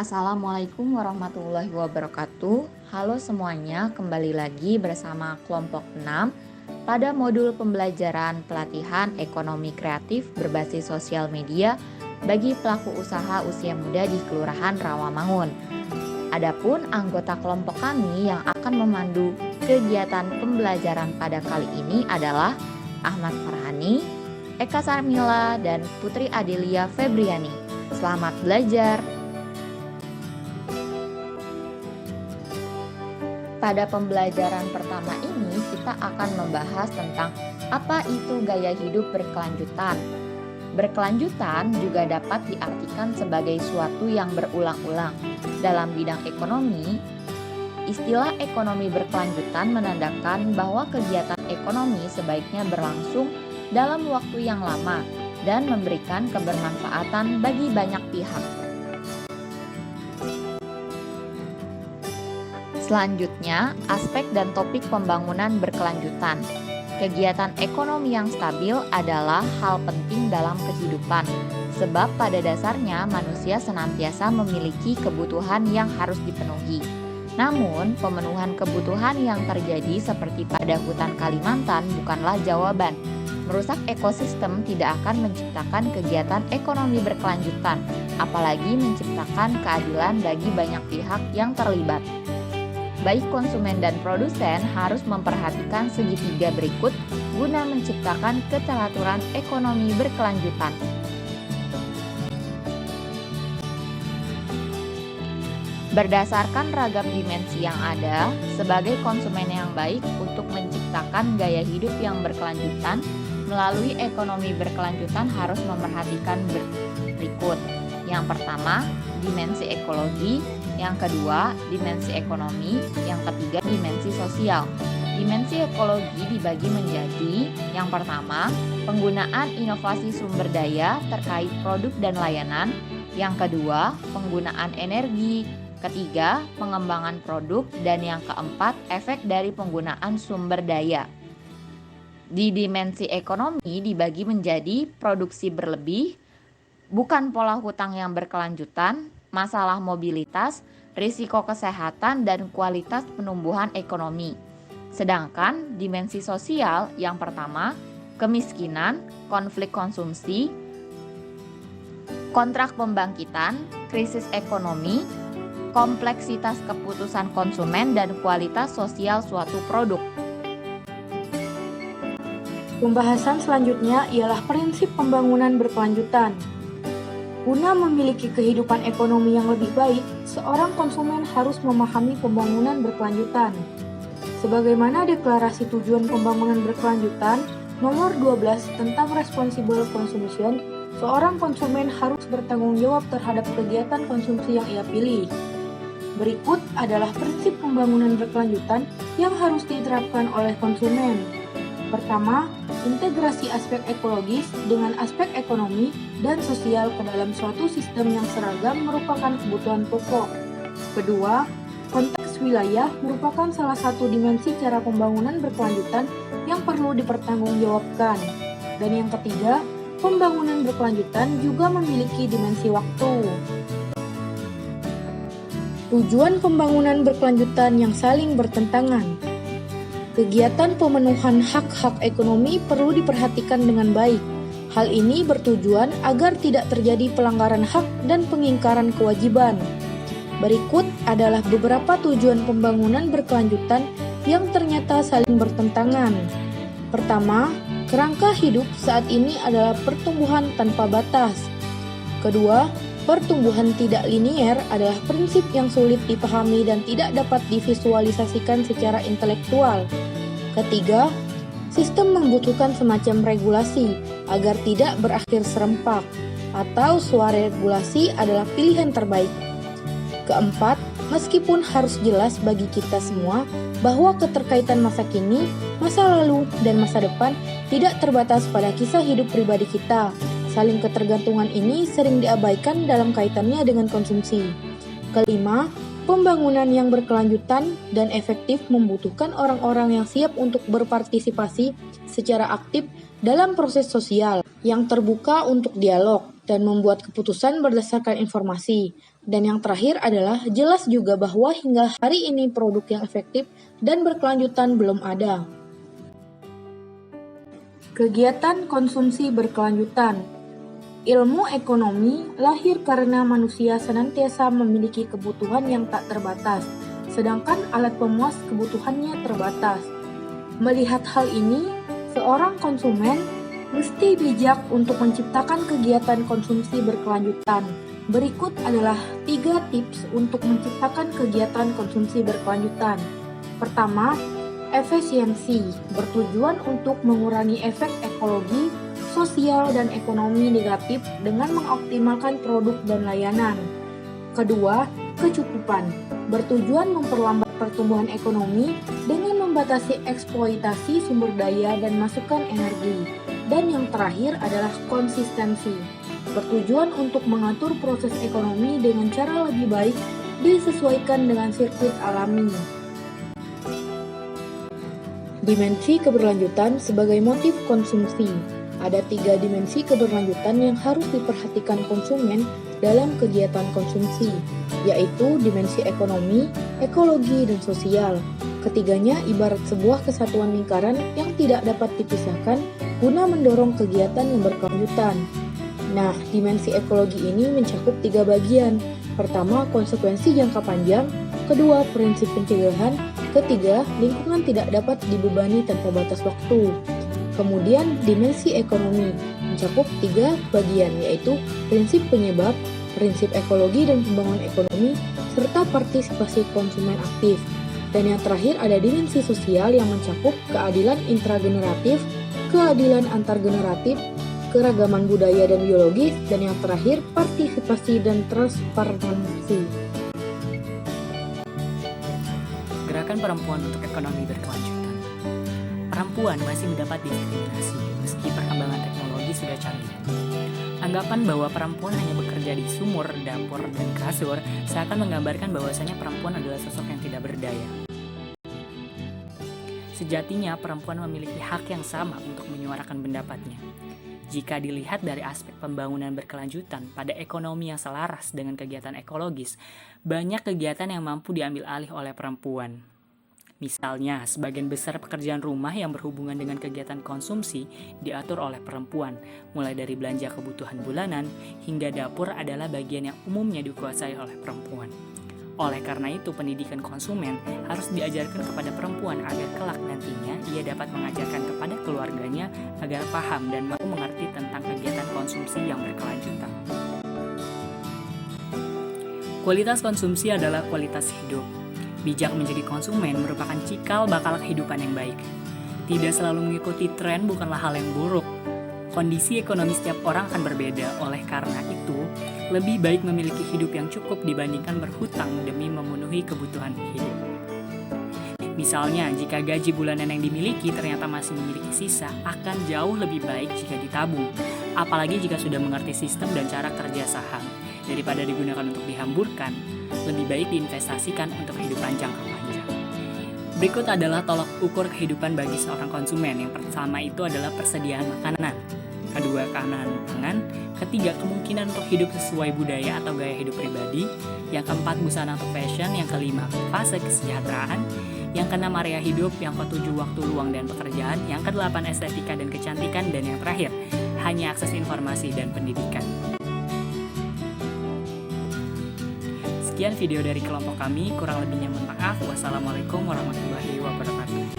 Assalamualaikum warahmatullahi wabarakatuh. Halo semuanya, kembali lagi bersama kelompok 6 pada modul pembelajaran pelatihan ekonomi kreatif berbasis sosial media bagi pelaku usaha usia muda di Kelurahan Rawamangun. Adapun anggota kelompok kami yang akan memandu kegiatan pembelajaran pada kali ini adalah Ahmad Farhani, Eka Sarmila, dan Putri Adelia Febriani. Selamat belajar! Pada pembelajaran pertama ini, kita akan membahas tentang apa itu gaya hidup berkelanjutan. Berkelanjutan juga dapat diartikan sebagai suatu yang berulang-ulang. Dalam bidang ekonomi, istilah ekonomi berkelanjutan menandakan bahwa kegiatan ekonomi sebaiknya berlangsung dalam waktu yang lama dan memberikan kebermanfaatan bagi banyak pihak. Selanjutnya, aspek dan topik pembangunan berkelanjutan. Kegiatan ekonomi yang stabil adalah hal penting dalam kehidupan, sebab pada dasarnya manusia senantiasa memiliki kebutuhan yang harus dipenuhi. Namun, pemenuhan kebutuhan yang terjadi seperti pada hutan Kalimantan bukanlah jawaban. Merusak ekosistem tidak akan menciptakan kegiatan ekonomi berkelanjutan, apalagi menciptakan keadilan bagi banyak pihak yang terlibat. Baik konsumen dan produsen harus memperhatikan segitiga berikut guna menciptakan keteraturan ekonomi berkelanjutan. Berdasarkan ragam dimensi yang ada, sebagai konsumen yang baik untuk menciptakan gaya hidup yang berkelanjutan melalui ekonomi berkelanjutan harus memperhatikan berikut. Yang pertama, dimensi ekologi. Yang kedua, dimensi ekonomi. Yang ketiga, dimensi sosial. Dimensi ekologi dibagi menjadi yang pertama, penggunaan inovasi sumber daya terkait produk dan layanan. Yang kedua, penggunaan energi. Ketiga, pengembangan produk. Dan yang keempat, efek dari penggunaan sumber daya. Di dimensi ekonomi dibagi menjadi produksi berlebih, bukan pola hutang yang berkelanjutan, masalah mobilitas, risiko kesehatan, dan kualitas penumbuhan ekonomi. Sedangkan dimensi sosial yang pertama, kemiskinan, konflik konsumsi, kontrak pembangkitan, krisis ekonomi, kompleksitas keputusan konsumen, dan kualitas sosial suatu produk. Pembahasan selanjutnya ialah prinsip pembangunan berkelanjutan. Guna memiliki kehidupan ekonomi yang lebih baik, seorang konsumen harus memahami pembangunan berkelanjutan. Sebagaimana deklarasi tujuan pembangunan berkelanjutan nomor 12 tentang responsible consumption, seorang konsumen harus bertanggung jawab terhadap kegiatan konsumsi yang ia pilih. Berikut adalah prinsip pembangunan berkelanjutan yang harus diterapkan oleh konsumen. Pertama, integrasi aspek ekologis dengan aspek ekonomi dan sosial ke dalam suatu sistem yang seragam merupakan kebutuhan pokok. Kedua, konteks wilayah merupakan salah satu dimensi cara pembangunan berkelanjutan yang perlu dipertanggungjawabkan. Dan yang ketiga, pembangunan berkelanjutan juga memiliki dimensi waktu. Tujuan pembangunan berkelanjutan yang saling bertentangan. Kegiatan pemenuhan hak-hak ekonomi perlu diperhatikan dengan baik. Hal ini bertujuan agar tidak terjadi pelanggaran hak dan pengingkaran kewajiban. Berikut adalah beberapa tujuan pembangunan berkelanjutan yang ternyata saling bertentangan. Pertama, kerangka hidup saat ini adalah pertumbuhan tanpa batas. Kedua, pertumbuhan tidak linier adalah prinsip yang sulit dipahami dan tidak dapat divisualisasikan secara intelektual. Ketiga, sistem membutuhkan semacam regulasi agar tidak berakhir serempak, atau swaregulasi adalah pilihan terbaik. Keempat, meskipun harus jelas bagi kita semua bahwa keterkaitan masa kini, masa lalu, dan masa depan tidak terbatas pada kisah hidup pribadi kita. Saling ketergantungan ini sering diabaikan dalam kaitannya dengan konsumsi. Kelima, pembangunan yang berkelanjutan dan efektif membutuhkan orang-orang yang siap untuk berpartisipasi secara aktif dalam proses sosial yang terbuka untuk dialog. dan membuat keputusan berdasarkan informasi. Dan yang terakhir adalah jelas juga bahwa hingga hari ini produk yang efektif dan berkelanjutan belum ada. Kegiatan konsumsi berkelanjutan. Ilmu ekonomi lahir karena manusia senantiasa memiliki kebutuhan yang tak terbatas, sedangkan alat pemuas kebutuhannya terbatas. Melihat hal ini, seorang konsumen mesti bijak untuk menciptakan kegiatan konsumsi berkelanjutan. Berikut adalah 3 tips untuk menciptakan kegiatan konsumsi berkelanjutan. Pertama, efisiensi bertujuan untuk mengurangi efek ekologi, sosial, dan ekonomi negatif dengan mengoptimalkan produk dan layanan. Kedua, kecukupan bertujuan memperlambat pertumbuhan ekonomi dengan membatasi eksploitasi sumber daya dan masukan energi. Dan yang terakhir adalah konsistensi, bertujuan untuk mengatur proses ekonomi dengan cara lebih baik disesuaikan dengan sirkuit alami. Dimensi keberlanjutan sebagai motif konsumsi. Ada 3 dimensi keberlanjutan yang harus diperhatikan konsumen dalam kegiatan konsumsi, yaitu dimensi ekonomi, ekologi, dan sosial. Ketiganya ibarat sebuah kesatuan lingkaran yang tidak dapat dipisahkan guna mendorong kegiatan yang berkelanjutan. Nah, dimensi ekologi ini mencakup 3 bagian. Pertama, konsekuensi jangka panjang. Kedua, prinsip pencegahan. Ketiga, lingkungan tidak dapat dibebani tanpa batas waktu. Kemudian, dimensi ekonomi mencakup 3 bagian, yaitu prinsip penyebab, prinsip ekologi dan pembangunan ekonomi, serta partisipasi konsumen aktif. Dan yang terakhir ada dimensi sosial yang mencakup keadilan intrageneratif, keadilan antargeneratif, keragaman budaya dan biologis, dan yang terakhir partisipasi dan transparansi. Gerakan perempuan untuk ekonomi berkelanjutan. Perempuan masih mendapat diskriminasi meski perkembangan teknologi sudah canggih. Anggapan bahwa perempuan hanya bekerja di sumur, dapur, dan kasur seakan menggambarkan bahwasanya perempuan adalah sosok yang tidak berdaya. Sejatinya, perempuan memiliki hak yang sama untuk menyuarakan pendapatnya. Jika dilihat dari aspek pembangunan berkelanjutan pada ekonomi yang selaras dengan kegiatan ekologis, banyak kegiatan yang mampu diambil alih oleh perempuan. Misalnya, sebagian besar pekerjaan rumah yang berhubungan dengan kegiatan konsumsi diatur oleh perempuan, mulai dari belanja kebutuhan bulanan hingga dapur adalah bagian yang umumnya dikuasai oleh perempuan. Oleh karena itu, pendidikan konsumen harus diajarkan kepada perempuan agar kelak nantinya ia dapat mengajarkan kepada keluarganya agar paham dan mampu mengerti tentang kegiatan konsumsi yang berkelanjutan. Kualitas konsumsi adalah kualitas hidup. Bijak menjadi konsumen merupakan cikal bakal kehidupan yang baik. Tidak selalu mengikuti tren bukanlah hal yang buruk. Kondisi ekonomi setiap orang akan berbeda, oleh karena itu, lebih baik memiliki hidup yang cukup dibandingkan berhutang demi memenuhi kebutuhan hidup. Misalnya, jika gaji bulanan yang dimiliki ternyata masih memiliki sisa, akan jauh lebih baik jika ditabung. Apalagi jika sudah mengerti sistem dan cara kerja saham. Daripada digunakan untuk dihamburkan, lebih baik diinvestasikan untuk kehidupan jangka panjang. Berikut adalah tolak ukur kehidupan bagi seorang konsumen. Yang pertama itu adalah persediaan makanan. Kedua, keamanan pangan. Ketiga, kemungkinan untuk hidup sesuai budaya atau gaya hidup pribadi. Yang keempat, busana atau fashion. Yang kelima, fase kesejahteraan. Yang keenam, area hidup. Yang ketujuh, waktu luang dan pekerjaan. Yang kedelapan, estetika dan kecantikan. Dan yang terakhir, hanya akses informasi dan pendidikan. Sekian video dari kelompok kami, kurang lebihnya mohon maaf. Wassalamualaikum warahmatullahi wabarakatuh.